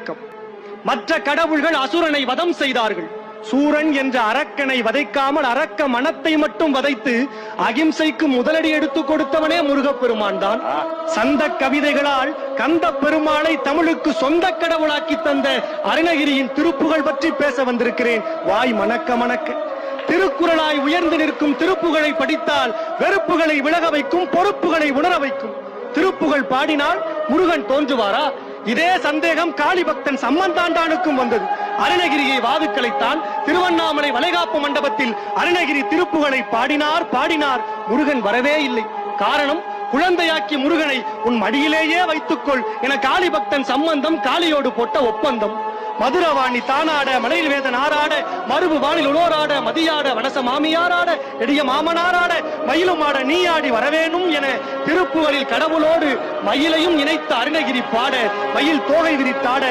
வணக்கம். மற்ற கடவுள்கள் அசுரனை வதம் செய்தார்கள். சூரன் என்ற அரக்கனை வதைக்காமல் அரக்க மனத்தை மட்டும் வதைத்து அகிம்சைக்கு முதலடி எடுத்துக் கொடுத்தவனே முருகப்பெருமான் தான். சந்த கவிதைகளால் கந்த பெருமாளை தமிழுக்கு சொந்த கடவுளாக்கி தந்த அருணகிரியின் திருப்புகழ் பற்றி பேச வந்திருக்கிறேன். வாய் மணக்க மணக்க. திருக்குறளாய் உயர்ந்து நிற்கும் திருப்புகழை படித்தால் வெறுப்புகளை விலக வைக்கும், பொறுப்புகளை உணர வைக்கும். திருப்புகழ் பாடினால் முருகன் தோன்றுவாரா? இதே சந்தேகம் காளி பக்தன் சம்பந்தாண்டானுக்கும் வந்தது. அருணகிரியை வாதுக்களைத்தான். திருவண்ணாமலை வளைகாப்பு மண்டபத்தில் அருணகிரி திருப்புகழை பாடினார். முருகன் வரவே இல்லை. காரணம், குழந்தையாக்கி முருகனை உன் மடியிலேயே வைத்துக்கொள் என காளி பக்தன் சம்பந்தம் காளியோடு போட்ட ஒப்பந்தம். மதுரவாணி தானாட, மலையில் வேதன் ஆறாட, மறுபு வானில் உளோராட, மதியாட, வனச மாமியாராட, எடிய மாமனாராட, மயிலும் ஆட நீ ஆடி வரவேணும் என திருப்புகழில் கடவுளோடு மயிலையும் இணைத்த அருணகிரி பாட, மயில் தோகை விரித்தாட,